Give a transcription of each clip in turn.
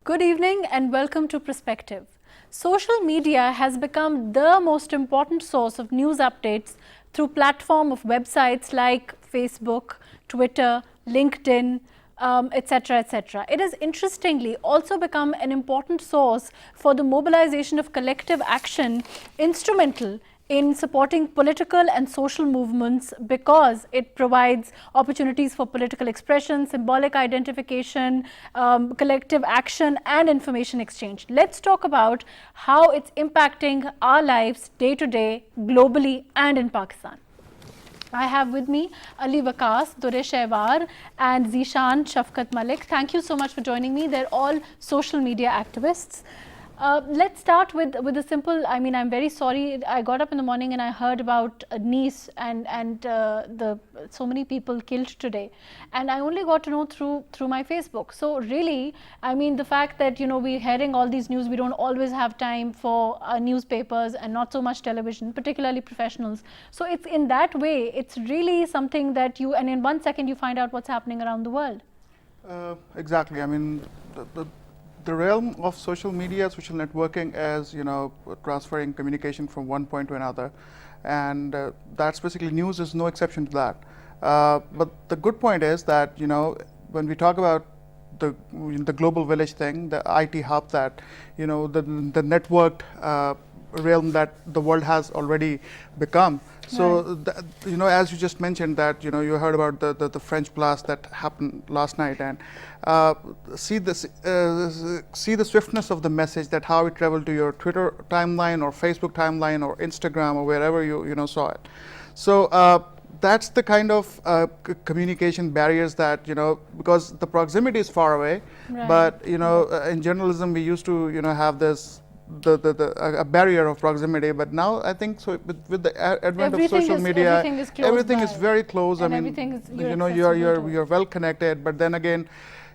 Good evening and welcome to Perspective. Social media has become the most important source of news updates through platform of websites like Facebook, Twitter, LinkedIn, etc., etc. It has interestingly also become an important source for the mobilization of collective action, instrumental in supporting political and social movements because it provides opportunities for political expression, symbolic identification, collective action and information exchange. Let's talk about how it's impacting our lives day to day, globally and in Pakistan. I have with me Waqas, Durreshawar and Zeeshan, Shafqat Malik. Thank you so much for joining me. They're all social media activists. Let's start with a simple, I'm very sorry, I got up in the morning and I heard about Nice and so many people killed today, and I only got to know through my Facebook. So really, the fact that we're hearing all these news, we don't always have time for newspapers and not so much television, particularly professionals. So it's in that way, it's really something that and in 1 second you find out what's happening around the world. Exactly. The realm of social media, social networking is, transferring communication from one point to another, and that's basically news is no exception to that. But the good point is that, when we talk about the global village thing, the IT hub, that, the networked realm that the world has already become. So, right. As you just mentioned that, you heard about the French blast that happened last night, and see the swiftness of the message, that how it traveled to your Twitter timeline or Facebook timeline or Instagram or wherever you saw it. So that's the kind of communication barriers that, because the proximity is far away, right. But in journalism we used to have this a barrier of proximity, but now I think so with the advent of social media, everything is very close. You're well connected, but then again,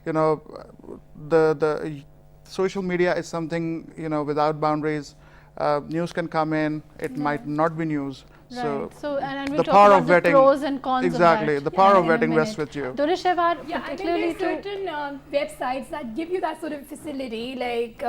the social media is something without boundaries. News can come in, it might not be news. Right. So and we'll talk about the pros and cons exactly, of that. The power of vetting rests with you. Durreshawar, particularly certain websites that give you that sort of facility, like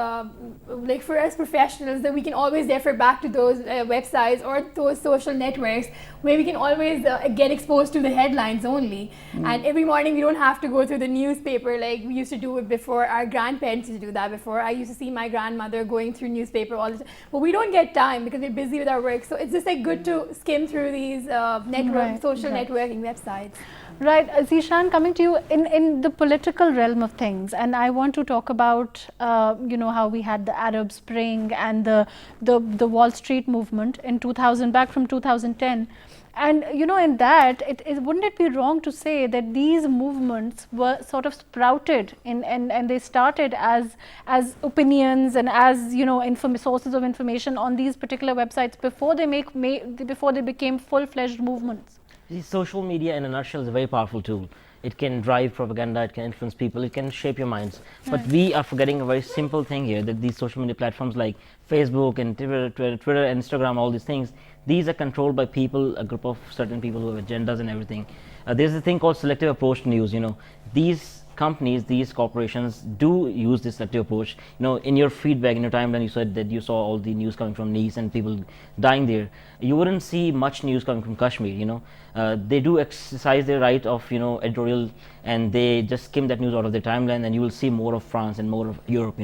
for us professionals, that we can always refer back to those websites or those social networks where we can always get exposed to the headlines only. And every morning we don't have to go through the newspaper like we used to do it before. Our grandparents used to do that before. I used to see my grandmother going through newspaper all the time. But we don't get time because we're busy with our work. So it's just good to skim through these social networking websites. Right, Zeeshan, coming to you in the political realm of things, and I want to talk about how we had the Arab Spring and the Wall Street movement in 2000, back from 2010. And in that, wouldn't it be wrong to say that these movements were sort of sprouted and they started as opinions and as sources of information on these particular websites before they became full-fledged movements? Social media in a nutshell is a very powerful tool. It can drive propaganda, it can influence people, it can shape your minds. But we are forgetting a very simple thing here, that these social media platforms like Facebook and Twitter, Instagram, all these things, these are controlled by people, a group of certain people who have agendas and everything. There's a thing called selective approach to news. These companies, these corporations do use this selective approach. In your feedback, in your timeline, you said that you saw all the news coming from Nice and people dying there. You wouldn't see much news coming from Kashmir. They do exercise their right of editorial, and they just skim that news out of their timeline, and you will see more of France and more of Europe.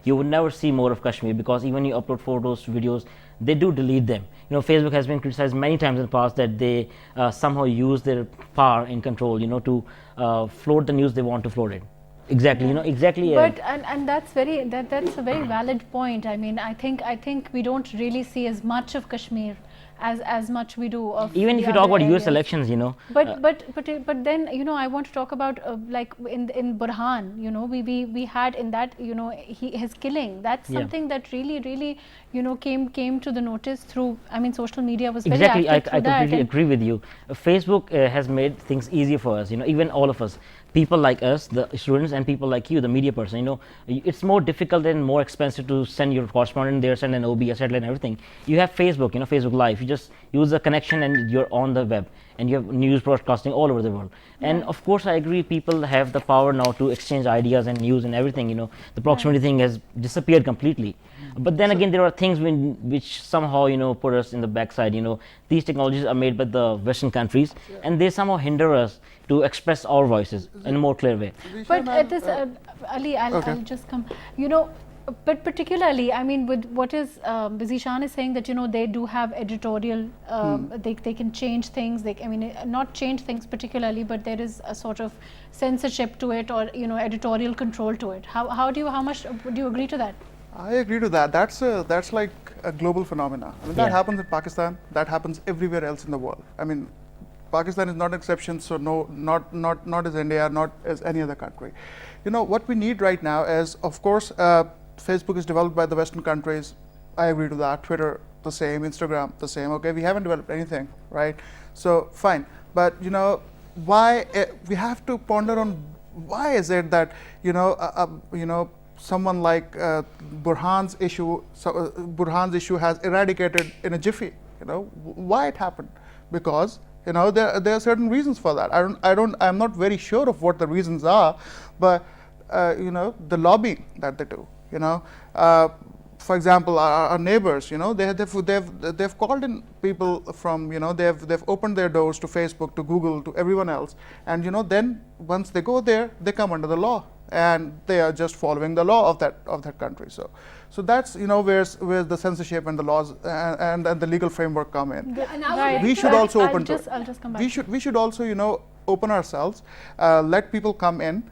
You would never see more of Kashmir, because even you upload photos, videos, they do delete them. Facebook has been criticized many times in the past that they somehow use their power and control, to float the news they want to float it. Exactly, exactly. But and that's a very valid point. I think we don't really see as much of Kashmir as much we do of even if you talk about US elections, But then I want to talk about like in Burhan, we had in that his killing. That's something that really came to the notice through. Social media was very exactly. active I completely agree with you. Facebook has made things easier for us. Even all of us. People like us, the students, and people like you, the media person, it's more difficult and more expensive to send your correspondent there, send an OB, a satellite and everything. You have Facebook, Facebook Live. You just use a connection and you're on the web, and you have news broadcasting all over the world. And of course I agree, people have the power now to exchange ideas and news and everything, the proximity thing has disappeared completely. But then again, there are things which somehow put us in the backside. These technologies are made by the Western countries, and they somehow hinder us to express our voices in a more clear way. But Ali, I'll just come. But particularly, I mean, with what is Zeeshan is saying, that they do have editorial. They can change things. Not change things particularly, but there is a sort of censorship to it, or editorial control to it. How much do you agree to that? I agree to that. That's like a global phenomena. I mean, that happens in Pakistan. That happens everywhere else in the world. I mean, Pakistan is not an exception. So not as India, not as any other country. What we need right now is, of course, Facebook is developed by the Western countries. I agree to that. Twitter, the same. Instagram, the same. Okay, we haven't developed anything, right? So fine. But why we have to ponder on why is it that someone like Burhan's issue has eradicated in a jiffy. Why it happened? Because there are certain reasons for that. I'm not very sure of what the reasons are, but the lobbying that they do. For example, our neighbors, they've called in people from, they've opened their doors to Facebook, to Google, to everyone else, and then once they go there, they come under the law, and they are just following the law of that country. So that's where the censorship and the laws and the legal framework come in. We should also open to it. I'll just come back. We should also open ourselves, let people come in.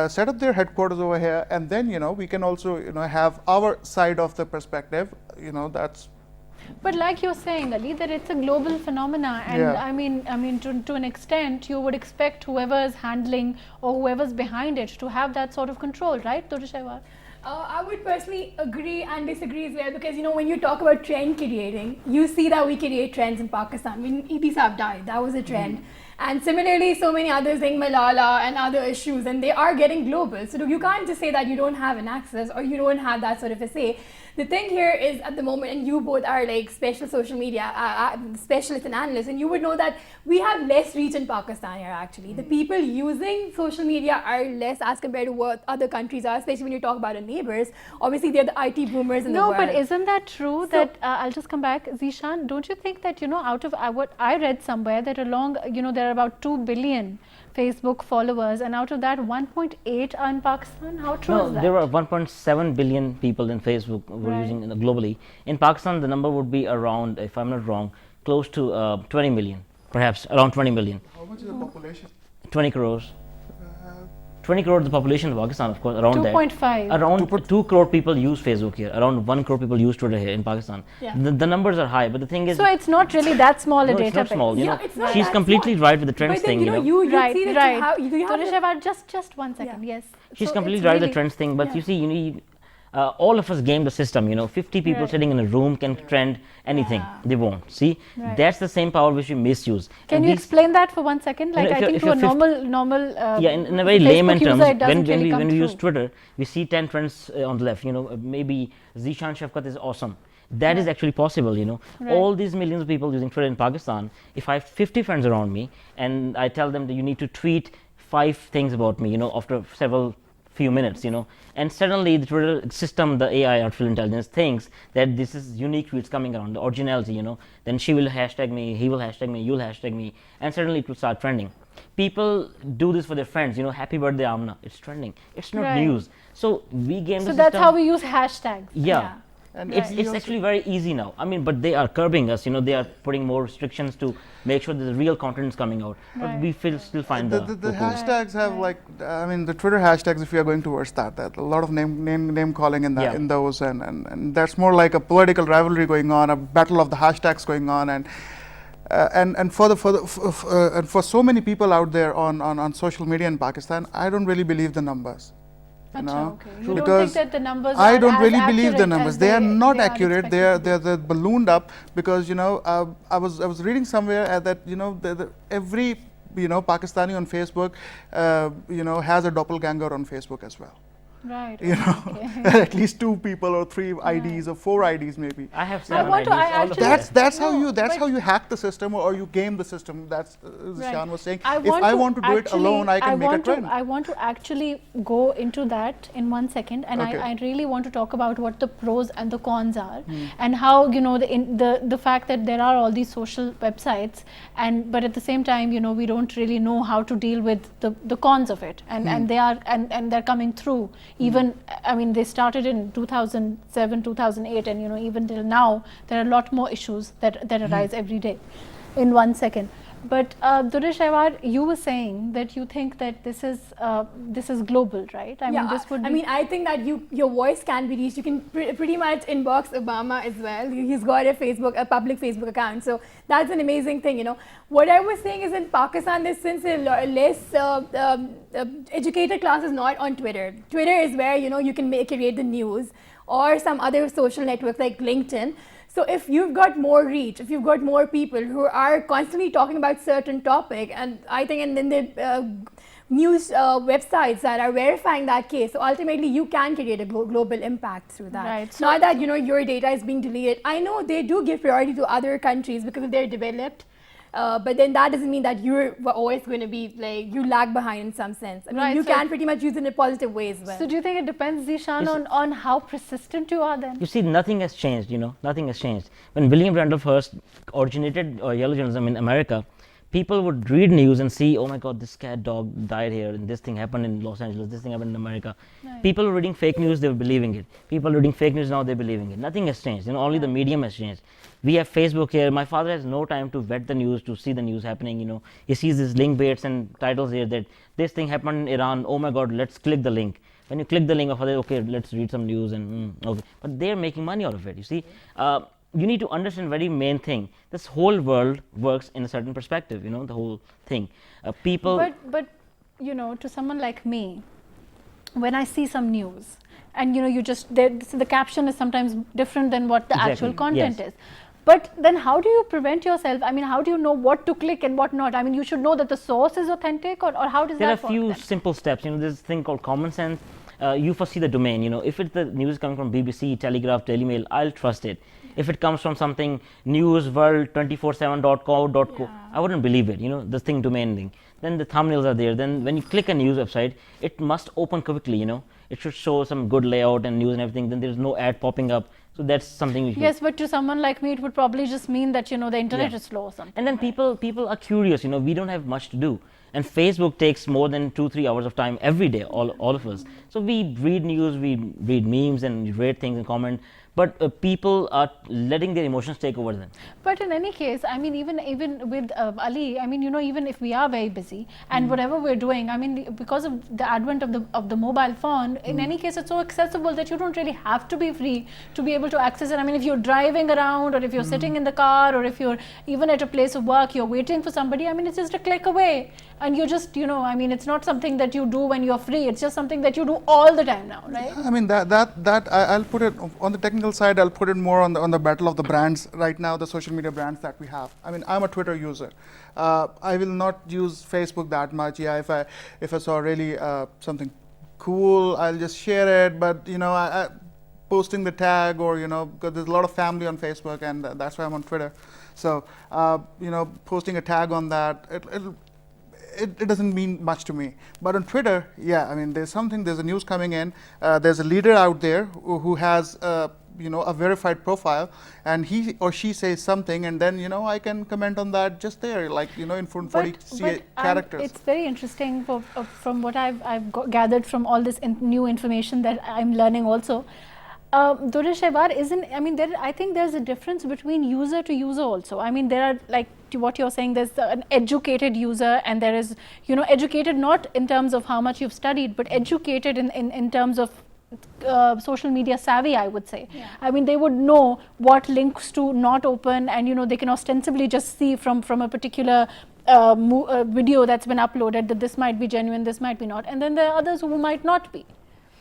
Set up their headquarters over here, and then we can also have our side of the perspective. That's. But like you're saying, Ali, that it's a global phenomena, and I mean, to an extent, you would expect whoever is handling or whoever's behind it to have that sort of control, right, Durreshawar? I would personally agree and disagree as well, because when you talk about trend creating, you see that we create trends in Pakistan. When Idi Saab died, that was a trend. And similarly, so many others like Malala and other issues, and they are getting global. So you can't just say that you don't have an access or you don't have that sort of a say. The thing here is, at the moment, and you both are like special social media specialists and analysts, and you would know that we have less reach in Pakistan here actually. The people using social media are less as compared to what other countries are, especially when you talk about our neighbors. Obviously, they're the IT boomers in the world. No, but isn't that true? That I'll just come back. Zeeshan, don't you think that, out of what I read somewhere, that there are about 2 billion Facebook followers, and out of that 1.8 are in Pakistan? How true is that? There are 1.7 billion people in Facebook using globally. In Pakistan, the number would be around, if I'm not wrong, close to 20 million, perhaps around 20 million. How much is the population? 20 crores. 20 crore the population of Pakistan, of course, around 2.5. Around 2 crore people use Facebook here. Around 1 crore people use Twitter here in Pakistan. Yeah. The numbers are high, but the thing is... So it's not really that small a no, database. it's not small. It's not She's that completely small. right with the trends But then, thing. you right, see that right. you have Durreshawar, just 1 second. Yes. She's So completely it's right with really- the trends thing, but you see, all of us game the system. 50 people Right. sitting in a room can trend anything. They won't. See, Right. that's the same power which we misuse. Can And you these- explain that for 1 second? Like, if I you're- think if to a you're normal in a very Facebook layman user, terms, it doesn't really come when we use through. Twitter, we see 10 trends on the left. Maybe Zeeshan Shafqat is awesome. That is actually possible. Right. All these millions of people using Twitter in Pakistan. If I have 50 friends around me and I tell them that you need to tweet 5 things about me, after several few minutes, and suddenly the Twitter system, the AI, artificial intelligence, thinks that this is unique tweets coming around, the originality, then she will hashtag me, he will hashtag me, you'll hashtag me, and suddenly it will start trending. People do this for their friends, happy birthday Amna, it's trending. It's not Right. news. So we game the So system. that's how we use hashtags. Yeah. And It's we also- actually very easy now. But they are curbing us. They are putting more restrictions to make sure that the real content is coming out. But Right. we still find the loopholes. hashtags have the Twitter hashtags, if we are going towards that a lot of name calling in that Yeah. in those, and that's more like a political rivalry going on, a battle of the hashtags going on, and for so many people out there on social media in Pakistan, I don't really believe the numbers. Acha, okay. You don't Because think that the numbers I are don't as really believe the accurate numbers. as They are not they are accurate. expected to be? They're ballooned up because I was reading somewhere that every Pakistani on Facebook has a doppelganger on Facebook as well. Right. You know, Okay. at least 2 people or 3 IDs or 4 IDs maybe. I have I 7 want to- IDs, I all of actually- them. That's No, how but- you hack the system or you game the system. That's Zeeshan was saying. If I want to do it actually- alone, I can make a trend. I want to actually go into that in 1 second, and Okay. I really want to talk about what the pros and the cons are, and how, you know, the fact that there are all these social websites, but at the same time, you know, we don't really know how to deal with the cons of it, and they're coming through. Even, I mean, they started in 2007, 2008, and you know, even till now, there are a lot more issues that arise every day. In 1 second. But Durreshawar, you were saying that you think that this is global, right? I mean, this would be. I mean, I think that your voice can be reached. You can pretty much inbox Obama as well. He's got a public Facebook account. So that's an amazing thing, you know. What I was saying is in Pakistan, there's since a less educated class is not on Twitter. Twitter is where, you know, you can create the news, or some other social network like LinkedIn. So if you've got more reach, if you've got more people who are constantly talking about certain topic, and I think, and then the news websites that are verifying that case, so ultimately you can create a global impact through that. Right. It's not that, you know, your data is being deleted. I know they do give priority to other countries because they're developed. But then that doesn't mean that you're always going to be like, you lag behind in some sense. I mean, Right, you so- can pretty much use it in a positive way as well. So do you think it depends, Zeeshan, Yes. on how persistent you are then? You see, nothing has changed, you know, nothing has changed. When William Randolph Hearst originated yellow journalism in America, people would read news and see, oh my God, this cat dog died here, and this thing happened in Los Angeles, this thing happened in America. Right. People were reading fake news, they were believing it. People reading fake news, now they're believing it. Nothing has changed, you know, only the medium has changed. We have Facebook here. My father has no time to vet the news, to see the news happening, you know. He sees these link baits and titles here that this thing happened in Iran, oh my God, let's click the link. When you click the link, okay, let's read some news, and okay. But they're making money out of it, you see. You need to understand very main thing. This whole world works in a certain perspective, you know, the whole thing. People. But you know, to someone like me, when I see some news, and you know, the caption is sometimes different than what the Exactly, actual content yes. is. But then how do you prevent yourself? I mean, how do you know what to click and what not? I mean, you should know that the source is authentic, or how does There are that a few work then? simple steps. You know, there's this thing called common sense. You foresee the domain. You know, if it's the news coming from BBC, Telegraph, Daily Mail, I'll trust it. If it comes from something newsworld247.co.co, I wouldn't believe it. You know, this thing domain thing. Then the thumbnails are there. Then when you click a news website, it must open quickly. You know, it should show some good layout and news and everything. Then there's no ad popping up. So that's something we should. Yes, but to someone like me, it would probably just mean that, you know, the internet Yeah. is slow or something. And then people are curious, you know, we don't have much to do. And Facebook takes more than 2-3 hours of time every day, all of us. So we read news, we read memes and rate things and comment, but people are letting their emotions take over them. But in any case, I mean, even with Ali, I mean, you know, even if we are very busy and whatever we're doing, I mean, because of the advent of the mobile phone, in any case, it's so accessible that you don't really have to be free to be able to access it. I mean, if you're driving around, or if you're sitting in the car, or if you're even at a place of work, you're waiting for somebody, I mean, it's just a click away. And you just, you know, I mean, it's not something that you do when you're free. It's just something that you do all the time now, right? I mean, I'll put it on the technical side. I'll put it more on the battle of the brands right now, the social media brands that we have. I mean, I'm a Twitter user. I will not use Facebook that much. Yeah, if I saw really something cool, I'll just share it. But you know, I posting the tag, or you know, because there's a lot of family on Facebook, and that's why I'm on Twitter. So you know, posting a tag on that, it doesn't mean much to me. But on Twitter, yeah, I mean, there's a news coming in, there's a leader out there who has you know, a verified profile, and he or she says something, and then, you know, I can comment on that just there, like, you know, in 40 characters. It's very interesting from what I've gathered from all this new information that I'm learning also. Durreshawar I think there's a difference between user to user also. I mean, there are, like to what you're saying, there's an educated user, and there is, you know, educated not in terms of how much you've studied, but educated in terms of social media savvy, I would say. Yeah. I mean, they would know what links to not open, and you know, they can ostensibly just see from a particular video that's been uploaded that this might be genuine, this might be not, and then there are others who might not be.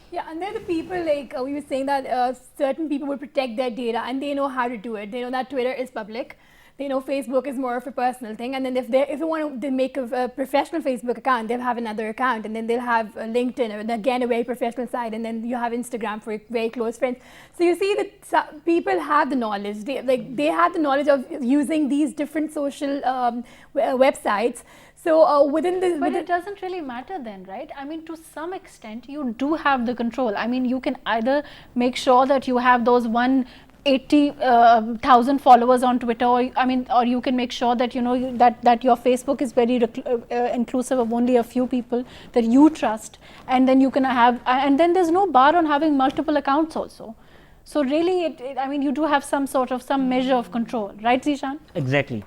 Yeah, and there are the people, like we were saying, that certain people will protect their data, and they know how to do it. They know that Twitter is public. they know Facebook is more of a personal thing, and then if they want to make a professional Facebook account, they'll have another account, and then they'll have LinkedIn, and again a very professional side, and then you have Instagram for very close friends. So you see that people have the knowledge. They have the knowledge of using these different social websites. So within the... But it doesn't really matter then, right? I mean, to some extent, you do have the control. I mean, you can either make sure that you have those 180,000 followers on Twitter, or you can make sure that that your Facebook is very inclusive of only a few people that you trust, and then you can have, and then there's no bar on having multiple accounts also. So really, I mean, you do have some measure of control, right, Zeeshan? Exactly.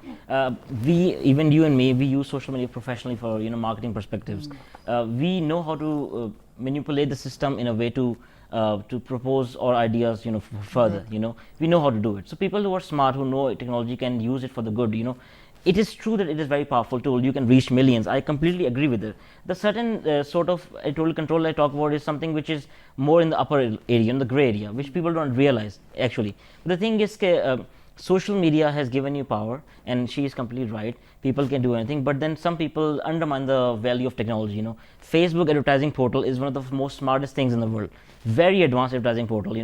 Even you and me, we use social media professionally for marketing perspectives. We know how to manipulate the system in a way to propose our ideas, further. We know how to do it. So people who are smart, who know technology, can use it for the good. It is true that it is a very powerful tool. You can reach millions. I completely agree with it. The certain sort of editorial control I talk about is something which is more in the upper area, in the gray area, which people don't realize actually. But the thing is, social media has given you power, and she is completely right. People can do anything, but then some people undermine the value of technology. Facebook advertising portal is one of the most smartest things in the world. Very advanced advertising portal.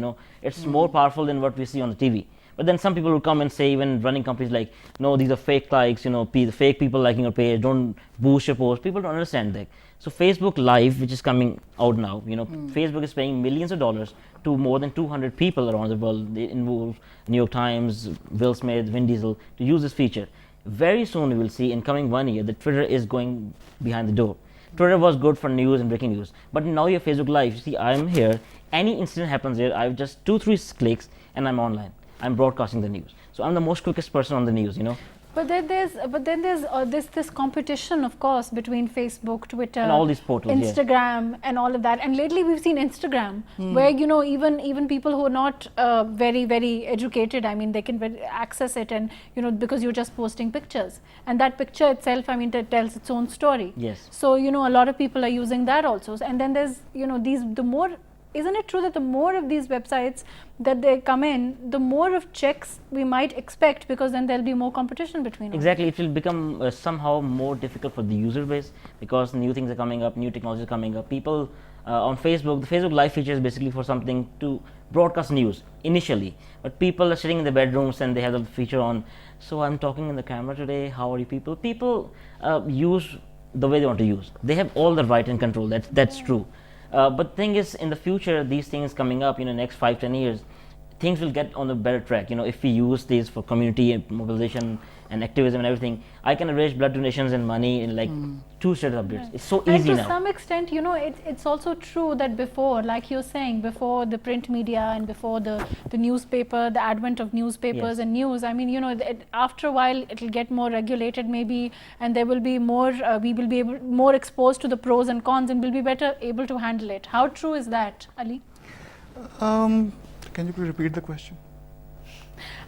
It's more powerful than what we see on the TV. But then some people will come and say, even running companies, like, no, these are fake likes, the fake people liking your page, don't boost your post. People don't understand that. So Facebook Live, which is coming out now, Facebook is paying millions of dollars to more than 200 people around the world. They involve New York Times, Will Smith, Vin Diesel, to use this feature. Very soon we will see, in coming 1 year, that Twitter is going behind the door. Twitter was good for news and breaking news, but now you have Facebook Live. You see, I'm here, any incident happens here, I have just 2-3 clicks and I'm online. I'm broadcasting the news. So I'm the most quickest person on the news, But then there's this competition, of course, between Facebook, Twitter, and all these portals, Instagram, and all of that. And lately we've seen Instagram, where even people who are not very educated, I mean, they can access it, and because you're just posting pictures, and that picture itself, I mean, it tells its own story. Yes. So a lot of people are using that also. And then there's the more. Isn't it true that the more of these websites that they come in, the more of checks we might expect, because then there'll be more competition between them? Exactly. It will become somehow more difficult for the user base, because new things are coming up, new technology is coming up. People on Facebook, the Facebook Live feature is basically for something to broadcast news initially, but people are sitting in their bedrooms and they have the feature on. So I'm talking in the camera today, how are you people? People use the way they want to use. They have all the right and control, that's true. But the thing is, in the future, these things coming up, next 5-10 years, things will get on a better track. If we use these for community and mobilization and activism and everything, I can arrange blood donations and money in like 2 status updates. Right. It's so easy and now. To some extent, it's also true that before, like you're saying, before the print media and before the newspaper, the advent of newspapers and news, I mean, after a while it'll get more regulated maybe, and there will be more, we will be more exposed to the pros and cons, and will be better able to handle it. How true is that, Ali? Can you please repeat the question?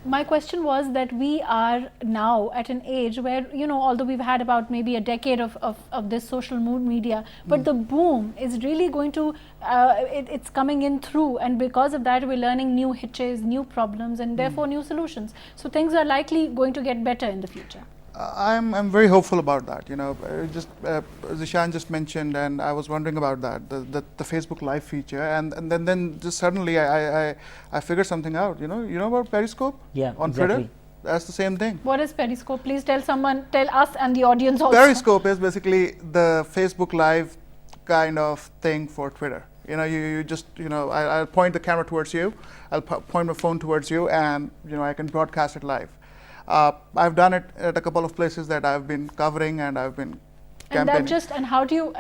My question was that we are now at an age where, although we've had about maybe a decade of this social media, but the boom is really going to, it's coming in through, and because of that we're learning new hitches, new problems, and therefore new solutions. So things are likely going to get better in the future. I'm very hopeful about that. Zeeshan just mentioned, and I was wondering about that, the Facebook Live feature, and then just suddenly I figured something out. You know about Periscope? Yeah, on exactly. Twitter. That's the same thing. What is Periscope? Please tell us and the audience also. Periscope is basically the Facebook Live kind of thing for Twitter. You just, I'll point the camera towards you, I'll point my phone towards you, and I can broadcast it live. I've done it at a couple of places that I've been covering, and I've been campaigning. And how do you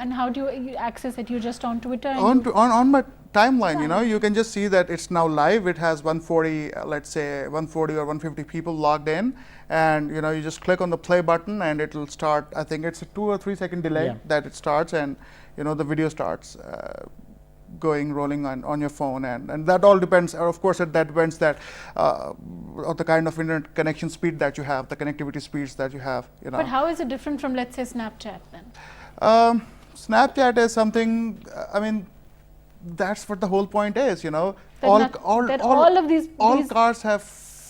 access it? You just on Twitter? On my timeline, you can just see that it's now live. It has 140, let's say 140 or 150 people logged in, and you just click on the play button and it will start. I think it's a 2 or 3 second delay that it starts, and the video starts rolling on your phone, and that all depends, of course, that depends that of the kind of internet connection speed that you have, the connectivity speeds that you have. But how is it different from, let's say, Snapchat then? Snapchat is something, I mean, that's what the whole point is, all cars have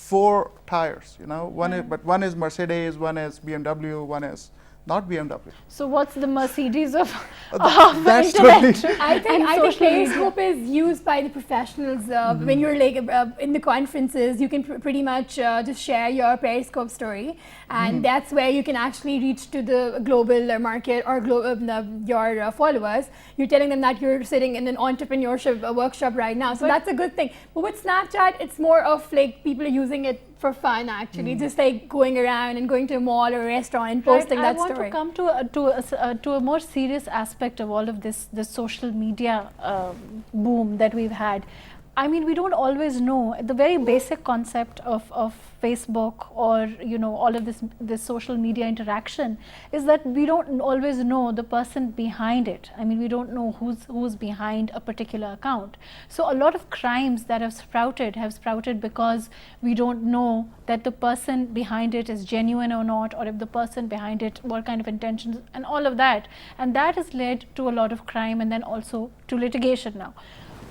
4 tires, you know, one is Mercedes, one is BMW, one is not BMW. So what's the Mercedes of That's internet? totally I think social media? Periscope is used by the professionals. When you're like in the conferences, you can pretty much just share your Periscope story, and that's where you can actually reach to the global market or your followers. You're telling them that you're sitting in an entrepreneurship workshop right now, so that's a good thing. But with Snapchat, it's more of like people are using it for fun, actually, just like going around and going to a mall or a restaurant and posting that story. I want to come to a more serious aspect of all of this social media boom that we've had. I mean, we don't always know the very basic concept of Facebook or, you know, all of this social media interaction is that we don't always know the person behind it. I mean, we don't know who's behind a particular account. So a lot of crimes that have sprouted because we don't know that the person behind it is genuine or not, or if the person behind it, what kind of intentions and all of that. And that has led to a lot of crime and then also to litigation now.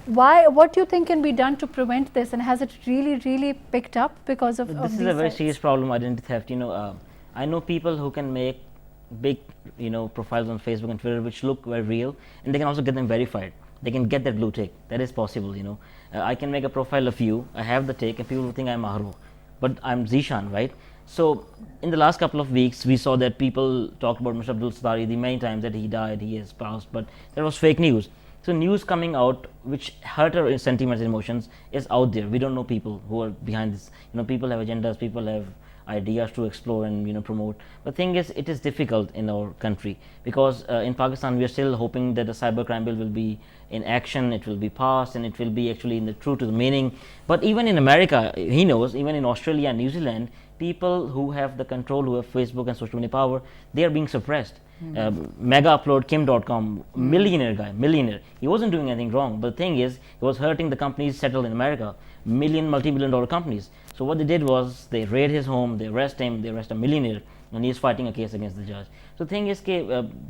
What do you think can be done to prevent this, and has it really picked up because of this these is a very sites? serious problem, identity theft. You know, I know people who can make big, you know, profiles on Facebook and Twitter which look very real, and they can also get them verified. They can get that blue tick. That is possible. You know, I can make a profile of you, I have the tick, and people will think I'm Mahrukh, but I'm Zeeshan, right? So in the last couple of weeks, we saw that people talked about Mr. Abdul Sadari the many times that he died, he has passed, but that was fake news. So news coming out which hurt our sentiments and emotions is out there. We don't know people who are behind this. You know, people have agendas, people have ideas to explore and, you know, promote. But the thing is, it is difficult in our country because in Pakistan we are still hoping that the cybercrime bill will be in action, it will be passed, and it will be actually in the true to the meaning. But even in America, he knows, even in Australia and New Zealand, people who have the control, who have Facebook and social media power, they are being suppressed. Mega upload Kim.com, millionaire. He wasn't doing anything wrong, but the thing is, he was hurting the companies settled in America, multi-billion dollar companies. So what they did was they raid his home, they arrest him, they arrest a millionaire, and he's fighting a case against the judge. So the thing is,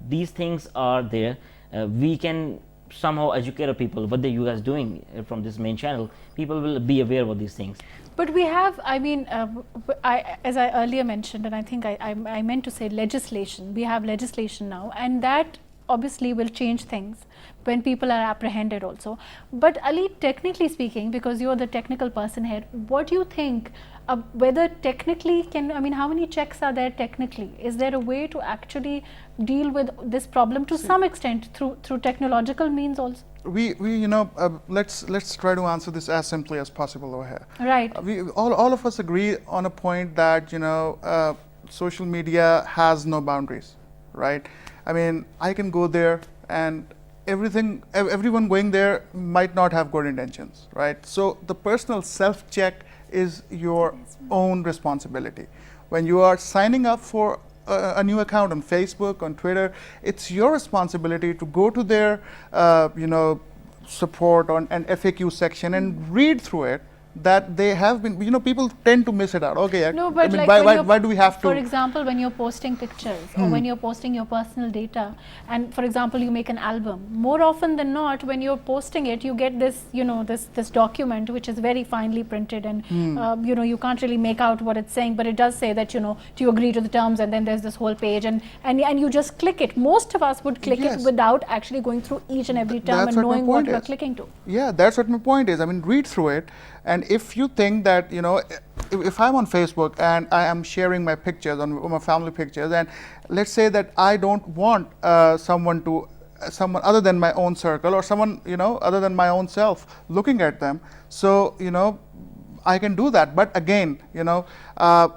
these things are there. We can somehow educate our people. What are you guys doing from this main channel? People will be aware of these things. But we have, I mean, as I earlier mentioned, and I think I meant to say legislation. We have legislation now, and that obviously will change things when people are apprehended also. But Ali, technically speaking, because you're the technical person here, what do you think, whether technically I mean, how many checks are there technically? Is there a way to actually deal with this problem to some extent through technological means also? We you know, let's try to answer this as simply as possible over here. Right. All of us agree on a point that, you know, social media has no boundaries, right? I mean, I can go there and everyone going there might not have good intentions, right? So the personal self-check is your own responsibility. When you are signing up for a new account on Facebook, on Twitter, it's your responsibility to go to their, you know, support on an FAQ section and read through it. That they have been, you know, people tend to miss it out. Okay, no, but I mean, like why do we have to? For example, when you're posting pictures or when you're posting your personal data, and for example, you make an album, more often than not, when you're posting it, you get this, you know, this document which is very finely printed, and you know, you can't really make out what it's saying, but it does say that, you know, do you agree to the terms, and then there's this whole page, and you just click it. Most of us would click it without actually going through each and every term and knowing what we're clicking to. Yeah, that's what my point is. I mean, read through it. And if you think that, you know, if I'm on Facebook and I am sharing my pictures, on my family pictures, and let's say that I don't want someone other than my own circle, or someone, you know, other than my own self looking at them, so, you know, I can do that. But again, you know,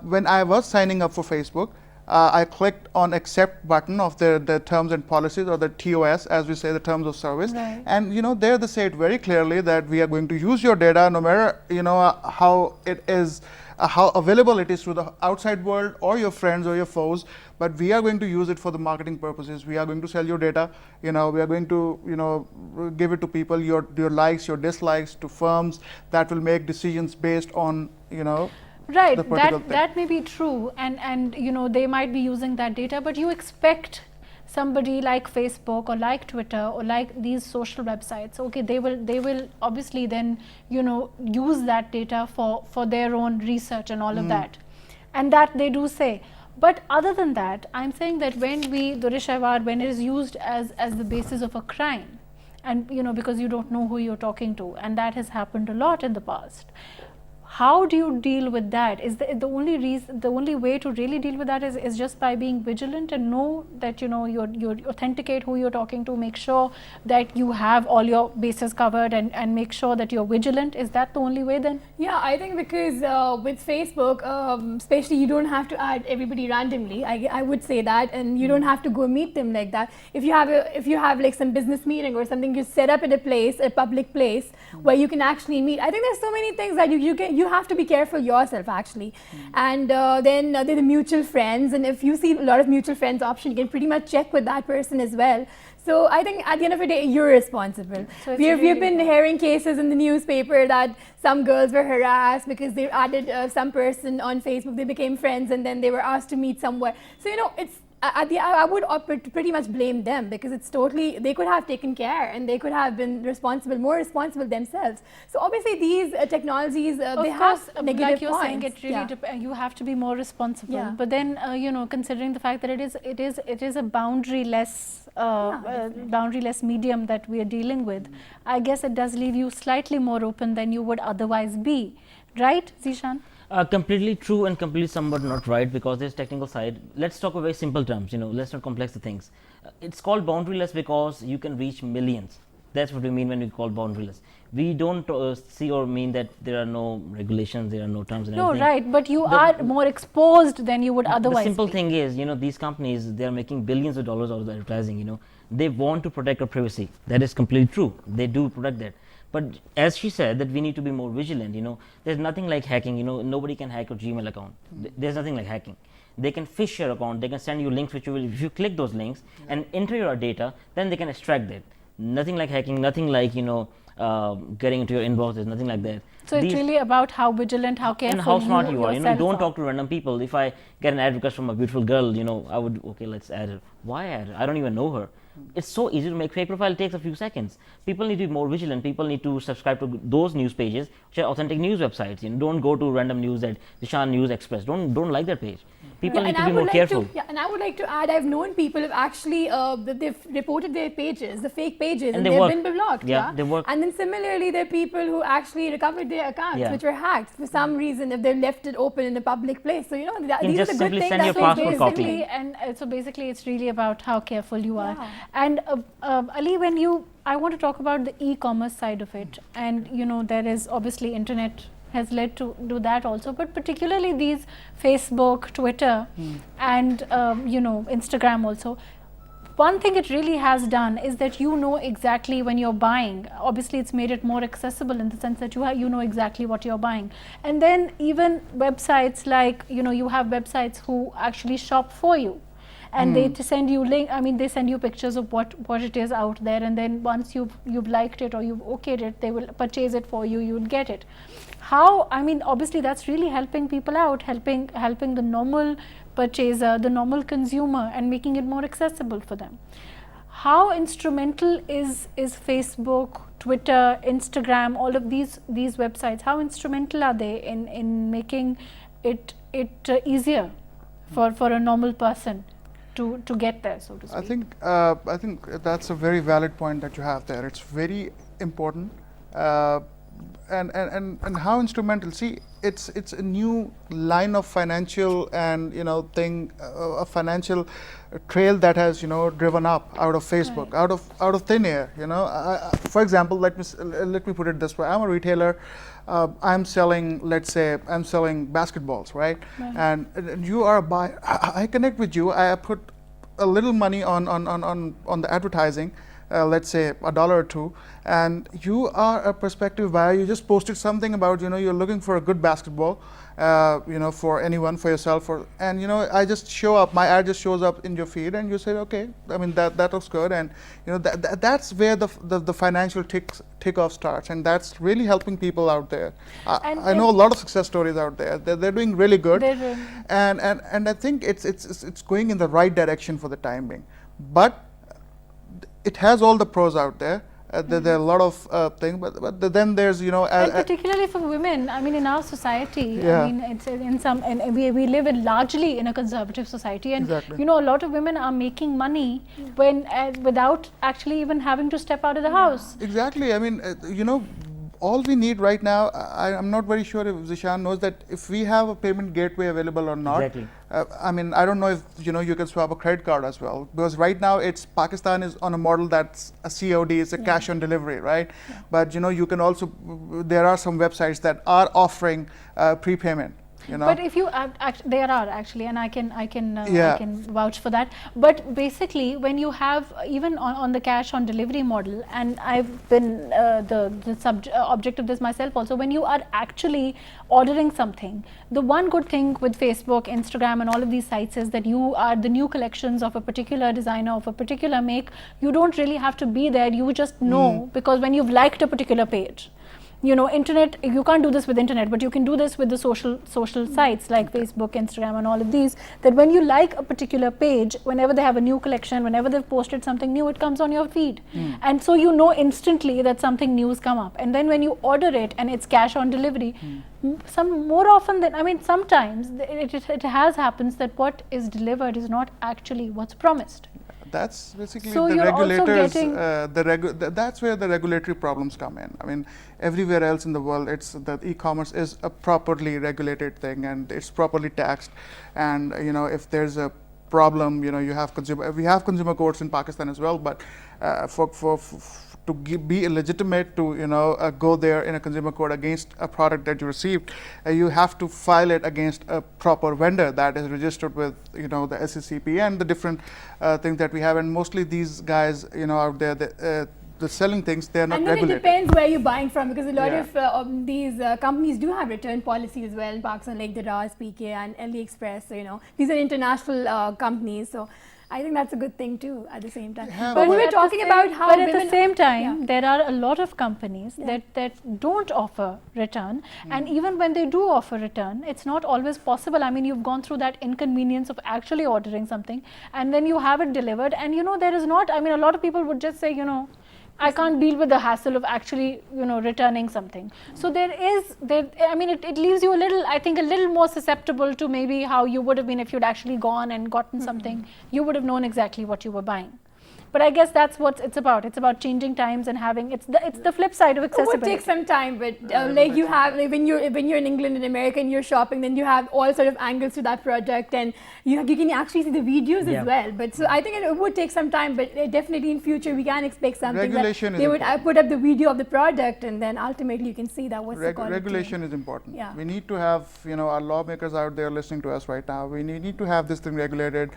when I was signing up for Facebook, I clicked on accept button of the terms and policies, or the TOS, as we say, the terms of service. Right. And, you know, there they say it very clearly that we are going to use your data no matter, you know, how it is, how available it is to the outside world or your friends or your foes, but we are going to use it for the marketing purposes. We are going to sell your data, you know, we are going to, you know, give it to people, your likes, your dislikes, to firms that will make decisions based on, you know, right, that may be true, and you know, they might be using that data, but you expect somebody like Facebook or like Twitter or like these social websites, okay, they will obviously then, you know, use that data for their own research and all of that, and that they do say. But other than that, I'm saying that when Durreshawar, when it is used as the basis of a crime, and you know, because you don't know who you're talking to, and that has happened a lot in the past. How do you deal with that? Is the only way to really deal with that is just by being vigilant and know that, you know, you authenticate who you're talking to, make sure that you have all your bases covered, and make sure that you're vigilant. Is that the only way then? Yeah, I think because with Facebook, especially, you don't have to add everybody randomly. I would say that, and you don't have to go meet them like that. If you have like some business meeting or something, you set up at a public place where you can actually meet. I think there's so many things that you have to be careful yourself actually, and then there are the mutual friends, and if you see a lot of mutual friends option, you can pretty much check with that person as well. So I think at the end of the day, you're responsible. So we've been hearing cases in the newspaper that some girls were harassed because they added some person on Facebook, they became friends, and then they were asked to meet somewhere. So, you know, I would pretty much blame them, because it's totally, they could have taken care and they could have been more responsible themselves. So obviously these technologies, they have negative like you're points. saying, it really you have to be more responsible. Yeah. But then, you know, considering the fact that it is a boundaryless medium that we are dealing with, I guess it does leave you slightly more open than you would otherwise be, right, Zeeshan? Completely true and completely somewhat not right, because there's technical side. Let's talk about very simple terms, you know, let's not complex the things. It's called boundaryless because you can reach millions. That's what we mean when we call boundaryless. We don't see or mean that there are no regulations, there are no terms and everything. No, right, but you are more exposed than you would otherwise The simple be. thing is, you know, these companies, they are making billions of dollars out of advertising, you know. They want to protect our privacy. That is completely true. They do protect that. But as she said, that we need to be more vigilant, you know. There's nothing like hacking, you know. Nobody can hack your Gmail account. There's nothing like hacking. They can phish your account, they can send you links which you will, if you click those links and enter your data, then they can extract that. Nothing like hacking, nothing like, you know, getting into your inbox, there's nothing like that. So it's really about how vigilant, how careful, and how smart you are. You know, don't are. talk to random people. If I get an ad request from a beautiful girl, you know, I would, okay, let's add her. Why add her? I don't even know her. It's so easy to make fake profile. It takes a few seconds. People need to be more vigilant. People need to subscribe to those news pages, which are authentic news websites. You know, don't go to random news at Zeeshan News Express. Don't like that page. People need to be more careful. And I would like to add, I've known people who've actually they've reported their pages, the fake pages, and they've been blocked. Yeah, they work. And then similarly, there are people who actually recovered their accounts, which were hacked for some reason, if they've left it open in a public place. So, you know, these are the good things. Send your passport copy. And so basically, it's really about how careful you are. And Ali, I want to talk about the e-commerce side of it, and you know, there is obviously internet has led to do that also, but particularly these Facebook, Twitter, and you know, Instagram also. One thing it really has done is that you know exactly when you're buying. Obviously, it's made it more accessible in the sense that you know exactly what you're buying. And then even websites like, you know, you have websites who actually shop for you. And they send you they send you pictures of what it is out there, and then once you've liked it or you've okayed it, they will purchase it for you, you'll get it. How, I mean, obviously that's really helping people out, helping the normal purchaser, the normal consumer, and making it more accessible for them. How instrumental is Facebook, Twitter, Instagram, all of these websites, how instrumental are they in making it easier for a normal person to get there, so to speak? I think that's a very valid point that you have there. It's very important, and how instrumental. See, it's a new line of financial and, you know, a financial trail that has, you know, driven up out of Facebook, out of thin air. You know, for example, let me put it this way. I'm a retailer. I'm selling, let's say, I'm selling basketballs, right? And you are a buyer. I connect with you. I put a little money on the advertising, let's say $1 or $2, and you are a prospective buyer. You just posted something about, you know, you're looking for a good basketball, you know, for anyone, for yourself, and you know, I just show up, my ad just shows up in your feed, and you say, okay, I mean, that looks good, and you know, that's where the financial tick-off starts, and that's really helping people out there. I know a lot of success stories out there. They're doing really good, and I think it's going in the right direction for the time being. but it has all the pros out there. There are a lot of things, but then there's, you know, and particularly for women, I mean, in our society, Yeah. I mean, it's in some, and we live in largely in a conservative society, and Exactly. you know, a lot of women are making money when without actually even having to step out of the house. Exactly. I mean, you know, all we need right now, I'm not very sure if Zeeshan knows that if we have a payment gateway available or not. Exactly. I mean, I don't know if, you know, you can swap a credit card as well, because right now it's Pakistan is on a model that's a COD, it's a cash on delivery, right? But, you know, you can also, there are some websites that are offering prepayment. You know? But if you there are actually, and I can Yeah. I can vouch for that. But basically, when you have even on the cash on delivery model, and I've been the object of this myself also. When you are actually ordering something, the one good thing with Facebook, Instagram, and all of these sites is that you are the new collections of a particular designer of a particular make. You don't really have to be there. You just know because when you've liked a particular page. You know, internet, you can't do this with internet, but you can do this with the social sites like Facebook, Instagram, and all of these, that when you like a particular page, whenever they have a new collection, whenever they've posted something new, it comes on your feed. And so you know instantly that something new has come up. And then when you order it and it's cash on delivery, some more often than, I mean, sometimes it has happens that what is delivered is not actually what's promised. That's basically So the you're also regulators. getting- That's where the regulatory problems come in. I mean, everywhere else in the world, it's that e-commerce is a properly regulated thing and it's properly taxed. And you know, if there's a problem, you know, you have we have consumer courts in Pakistan as well. But to be legitimate to, you know, go there in a consumer court against a product that you received, you have to file it against a proper vendor that is registered with, you know, the SCCP and the different things that we have. And mostly these guys, you know, out there, the selling things, they are not and then regulated. it depends where you're buying from, because a lot Yeah. of these companies do have return policies as well in Pakistan, like the Raz, PK, and AliExpress. So, you know, these are international companies. So I think that's a good thing too at the same time. Yeah, but we but were at talking the about same- how but at the women- same time, Yeah. there are a lot of companies that don't offer return, and even when they do offer return, it's not always possible. I mean, you've gone through that inconvenience of actually ordering something, and then you have it delivered, and you know, there is not, I mean, a lot of people would just say, you know, I can't deal with the hassle of actually, you know, returning something. So I mean, it leaves you a little, I think, a little more susceptible to maybe how you would have been if you'd actually gone and gotten something. You would have known exactly what you were buying. But I guess that's what it's about. It's about changing times and having, it's the flip side of It accessibility. would take some time, but like you have, like when you're in England and America and you're shopping, then you have all sort of angles to that product, and you can actually see the videos Yeah. as well. But so I think it would take some time, but definitely in future we can expect something Regulation that is they would important. put up the video of the product, and then ultimately you can see that what's the quality. Regulation is important. Yeah. We need to have, you know, our lawmakers out there listening to us right now. We need to have this thing regulated.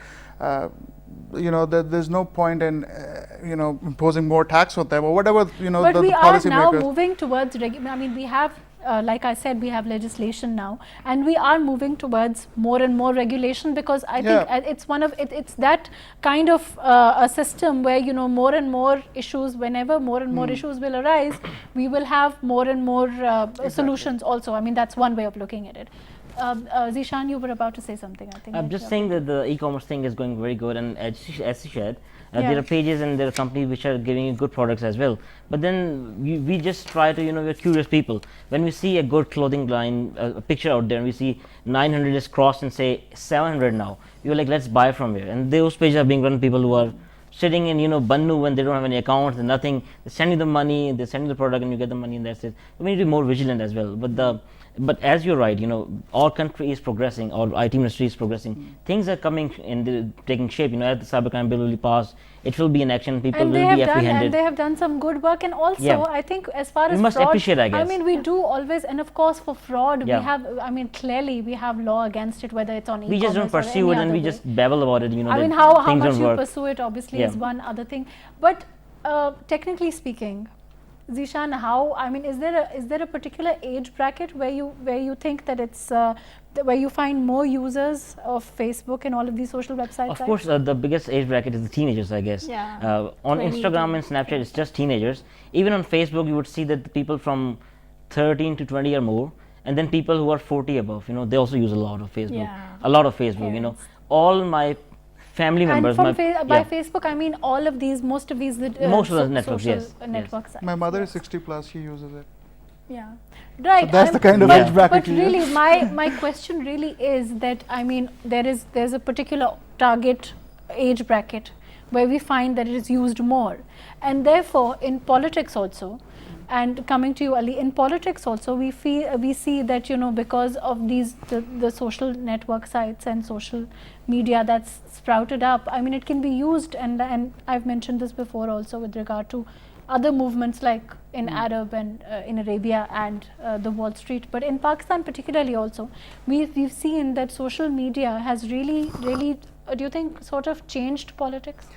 You know, there's no point in, you know, imposing more tax on them or whatever, you know, But the we are policy now makers. moving towards, I mean, we have, like I said, we have legislation now, and we are moving towards more and more regulation, because I think it's one of, it's that kind of a system where, you know, more and more issues, whenever more and more issues will arise, we will have more and more solutions also. I mean, that's one way of looking at it. Zeeshan, you were about to say something, I think. I'm just saying that the e-commerce thing is going very good, and as she said, Yeah. there are pages and there are companies which are giving you good products as well. But then we just try to, you know, we're curious people. When we see a good clothing line, a picture out there, and we see 900 is crossed and say 700 now, you're like, let's buy from here. And those pages are being run people who are sitting in, you know, Bannu when they don't have any accounts and nothing. They send you the money, they send you the product, and you get the money, and that's it. We need to be more vigilant as well. But as you're right, you know, our country is progressing, our IT industry is progressing. Things are coming and taking shape. You know, as the cybercrime bill will be passed, it will be in action. People And will they be have done, apprehended. and they have done some good work, and also Yeah. I think as far We as must fraud, appreciate, I guess. mean, we do always, and of course for fraud, Yeah. we have, I mean, clearly we have law against it, whether it's on We just don't e-commerce or pursue any it, and other we way. just babble about it. You know, I that mean, how things much don't you work. pursue it obviously Yeah. is one other thing, but technically speaking, Zeeshan, how, I mean, is there a particular age bracket where you think that it's where you find more users of Facebook and all of these social websites? Of course, the biggest age bracket is the teenagers, I guess. Yeah. On 20 Instagram and Snapchat, it's just teenagers. Even on Facebook, you would see that the people from 13 to 20 or more, and then people who are 40 above, you know, they also use a lot of Facebook. Yeah. A lot of Facebook, you know. Parents. All my family And members. from by yeah. Facebook, I mean all of these, most of these Most of those networks, social yes, yes. networks. My mother is 60 plus, she uses it. Yeah. Right. So that's the kind of but, age bracket But you use. really, my question really is that, I mean, there's a particular target age bracket where we find that it is used more, and therefore in politics also. And coming to you, Ali, in politics also, we see that, you know, because of these the social network sites and social media that's sprouted up. I mean, it can be used, and I've mentioned this before also with regard to other movements like in Arab and in Arabia and the Wall Street. But in Pakistan particularly also, we've seen that social media has really, do you think, sort of changed politics?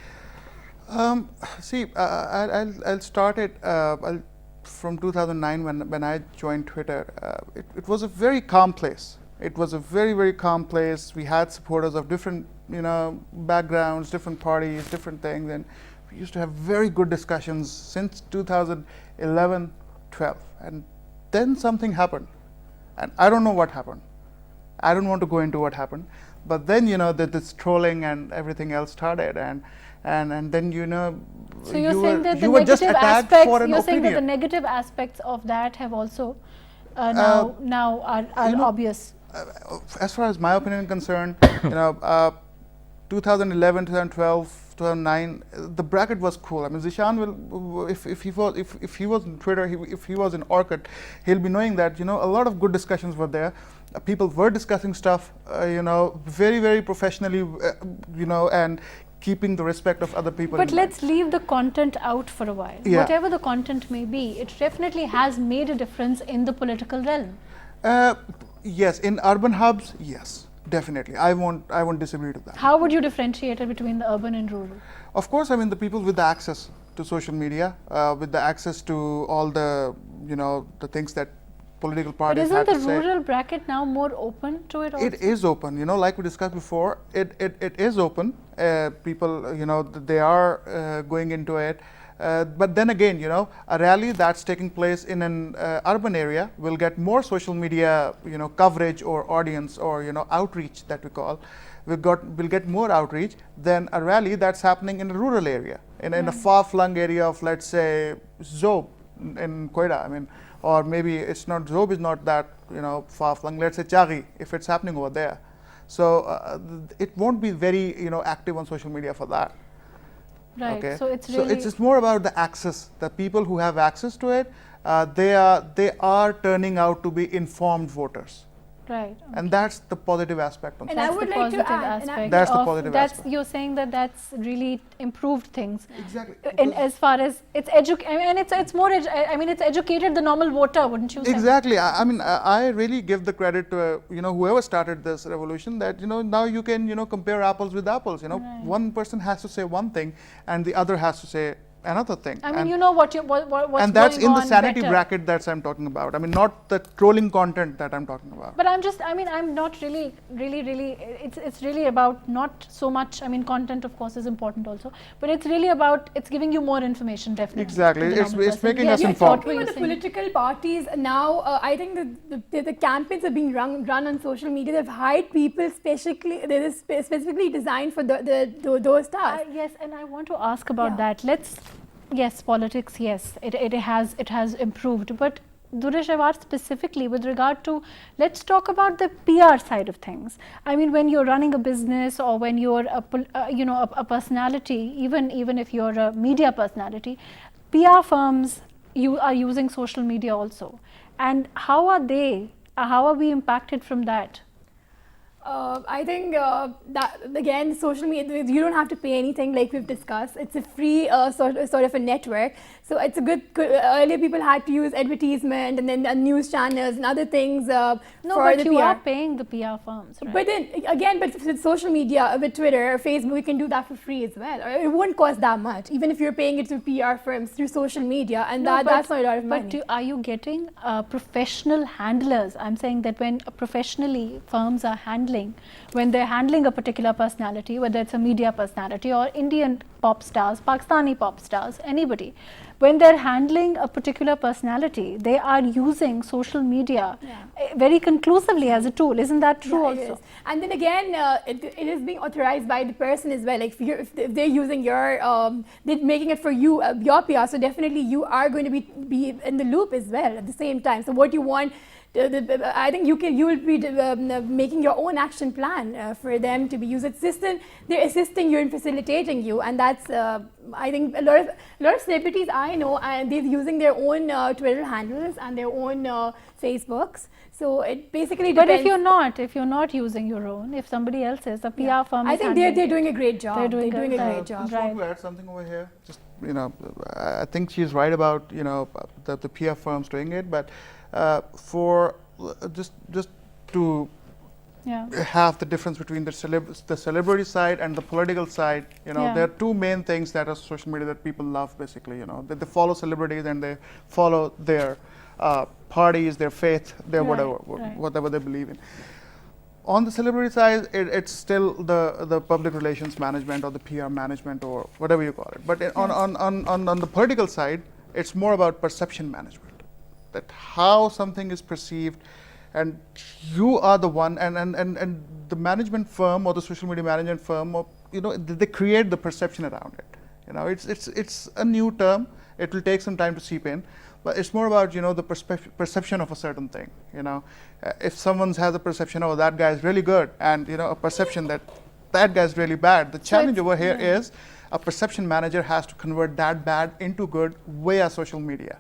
See, I'll start it. From 2009 when I joined Twitter, it was a very calm place. It was a very, very calm place. We had supporters of different, you know, backgrounds, different parties, different things, and we used to have very good discussions since 2011, 12. And then something happened, and I don't know what happened. I don't want to go into what happened, but then, you know, this trolling and everything else started, and then, you know, so you're saying that the you were just negative attacked aspects, for an you're saying that the opinion. negative aspects of that have also now are you know, obvious. As far as my opinion is concerned, you know, 2011, 2012, 2009, the bracket was cool. I mean, Zeeshan will, if he was on Twitter, if he was in Orkut, he'll be knowing that, you know, a lot of good discussions were there. People were discussing stuff, you know, very, very professionally, you know, and keeping the respect of other people. But let's leave the content out for a while. Yeah. Whatever the content may be, it definitely has made a difference in the political realm. Yes, in urban hubs, yes, definitely. I won't disagree to that. How would you differentiate it between the urban and rural? Of course, I mean, the people with the access to social media, with the access to all the, you know, the things that political But parties isn't had the to say. rural bracket now more open to it also? It is open, you know, like we discussed before, it is open. People, you know, they are going into it. But then again, you know, a rally that's taking place in an urban area will get more social media, you know, coverage or audience or, you know, outreach that we call. Will get more outreach than a rally that's happening in a rural area, in a far-flung area of, let's say, Zob in Quetta. I mean, or maybe it's not, Zob is not that, you know, far-flung. Let's say Chaghi, if it's happening over there. So it won't be very, you know, active on social media for that. Right. Okay. So it's really. So it's just more about the access. The people who have access to it, they are turning out to be informed voters. Right. And that's the positive aspect of And it. I That's would the like to positive add, and aspect. That's the of- positive that's, aspect. You're saying that that's really improved things. Exactly. And as far as it's it's more. I mean, it's educated the normal voter, wouldn't you say? Exactly. I mean, I really give the credit to, you know, whoever started this revolution, that, you know, now you can, you know, compare apples with apples. You know, Right. one person has to say one thing and the other has to say another thing. I mean, and, you know what's and that's going in the on sanity better. bracket that I'm talking about. I mean, not the trolling content that I'm talking about. But I'm not really, it's really about not so much, I mean, content of course is important also, but it's really about, it's giving you more information, definitely. Exactly. to the It's normal person. making Yes, us yes, informed. what were you Talking about the saying? political parties now, I think the campaigns are being run on social media. They've hired people specifically designed for those tasks. Yes, and I want to ask about that. Yes, politics, yes, it has improved, but Durreshawar specifically with regard to, let's talk about the PR side of things. I mean, when you're running a business or when you're a personality, even if you're a media personality, PR firms are using social media also. And how are we impacted from that? I think that again, social media, you don't have to pay anything, like we've discussed. It's a free sort of a network. So it's a good earlier people had to use advertisement and then the news channels and other things No, for but the you PR. are paying the PR firms, right? But then again, but with social media, with Twitter or Facebook, you can do that for free as well. Or it won't cost that much, even if you're paying it to PR firms through social media, and No, that's not a lot of money. But are you getting professional handlers? I'm saying that when professionally firms are handling, when they're handling a particular personality, whether it's a media personality or Indian pop stars, Pakistani pop stars, anybody, when they're handling a particular personality, they are using social media very conclusively as a tool. Isn't that true also? And then again, it is being authorized by the person as well. Like if they're using your, they're making it for you, your PR, so definitely you are going to be in the loop as well at the same time. So what you want, I think you will be making your own action plan for them to be used. They're assisting you and facilitating you, and that's I think a lot of celebrities I know, and they're using their own Twitter handles and their own Facebooks. So it basically depends. But if you're not using your own, if somebody else is, a PR firm, I think they're doing a great job. They're doing a great job. Just want to add something over here. Just I think she's right about the PR firms doing it, but for just to have the difference between the celebrity side and the political side, there are two main things that are social media that people love. Basically, that they follow celebrities and they follow their parties, their faith, their whatever they believe in. On the celebrity side, it's still the public relations management or the PR management or whatever you call it. But on the political side, it's more about perception management. That how something is perceived, and you are the one, and the management firm or the social media management firm, or, they create the perception around it. It's a new term. It will take some time to seep in, but it's more about the perception of a certain thing. If someone has a perception, oh, that guy is really good, and a perception that guy is really bad. The challenge over here is a perception manager has to convert that bad into good via social media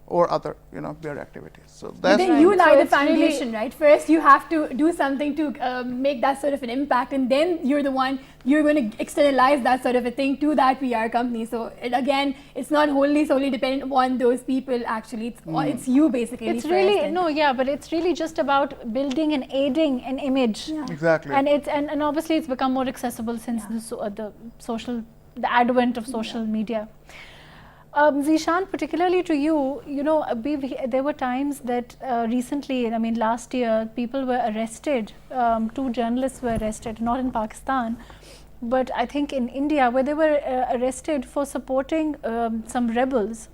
or other PR activities. So that's but then you lie the foundation, right? First you have to do something to make that sort of an impact, and then you're going to externalize that sort of a thing to that PR company. So it's not solely dependent upon those people. Actually, it's you basically. It's really but it's really just about building and aiding an image. Exactly. And and obviously it's become more accessible since the advent of social media. Zeeshan, particularly to you, there were times that recently, last year, people were arrested. 2 journalists were arrested, not in Pakistan, but I think in India, where they were arrested for supporting some rebels,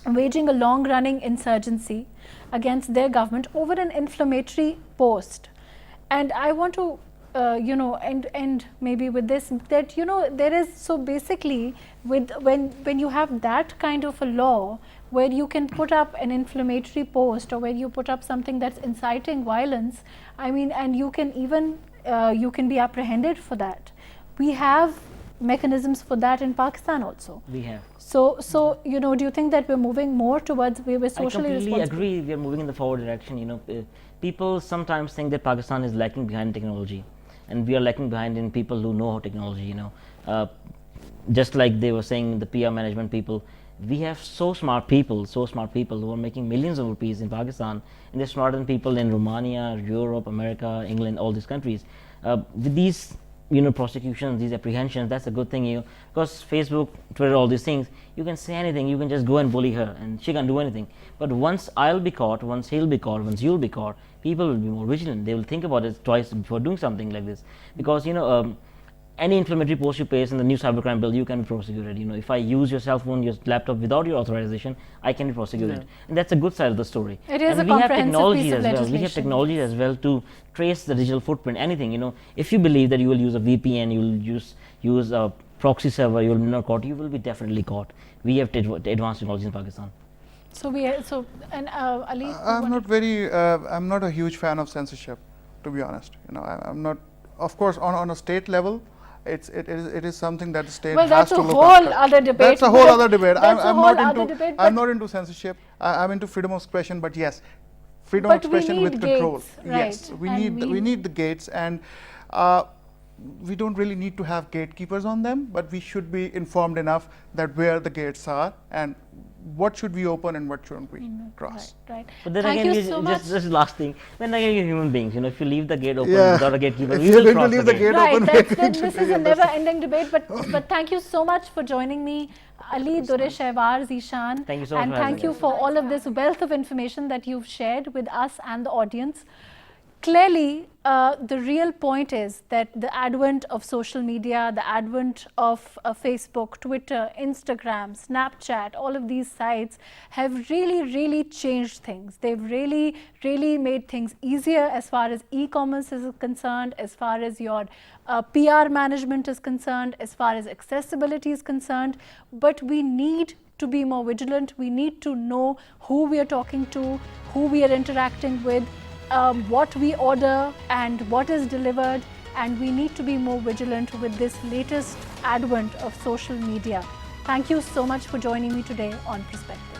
waging a long-running insurgency against their government over an inflammatory post. And I want to end maybe with this, that there is, so basically when you have that kind of a law where you can put up an inflammatory post, or where you put up something that's inciting violence, and you can even you can be apprehended for that. We have mechanisms for that in Pakistan also. We have. So do you think that we're moving more towards we're socially responsible? I completely agree. We are moving in the forward direction. People sometimes think that Pakistan is lacking behind technology, and we are lacking behind in people who know technology. Just like they were saying, the PR management people, we have so smart people who are making millions of rupees in Pakistan, and they're smarter than people in Romania, Europe, America, England, all these countries. With these prosecutions, these apprehensions, that's a good thing, because Facebook, Twitter, all these things, you can say anything, you can just go and bully her and she can't do anything. But once I'll be caught, once he'll be caught, once you'll be caught, people will be more vigilant. They will think about it twice before doing something like this, because any inflammatory post you paste in the new cybercrime bill, you can be prosecuted. If I use your cell phone, your laptop without your authorization, I can be prosecuted. And that's a good side of the story. It is and a comprehensive piece of legislation. We have technology as well to trace the digital footprint, anything. If you believe that you will use a VPN, you will use a proxy server, you will be not caught, you will be definitely caught. We have advanced technology in Pakistan. Ali, I'm not a huge fan of censorship, to be honest. I'm not. Of course, on a state level, it is something that the state has to look after. That's a whole other debate. I'm not into censorship. I'm into freedom of expression. But yes, freedom of expression with control. Yes, we need the gates, and we don't really need to have gatekeepers on them, but we should be informed enough that where the gates are and what should we open and what shouldn't we cross. Right. But then Thank again, you so much. just last thing, when again you're human beings, if you leave the gate open without a gatekeeper, we will going cross to leave the gate open. This is a never-ending debate. But thank you so much for joining me, Ali, Durreshawar, Zeeshan. Thank you so much. And thank you for all of this wealth of information that you've shared with us and the audience. clearly, the real point is that the advent of social media, the advent of Facebook, Twitter, Instagram, Snapchat, all of these sites have really changed things. They've really made things easier as far as e-commerce is concerned, as far as your PR management is concerned, as far as accessibility is concerned. But we need to be more vigilant. We need to know who we are talking to, who we are interacting with, what we order and what is delivered, and we need to be more vigilant with this latest advent of social media. Thank you so much for joining me today on Perspective.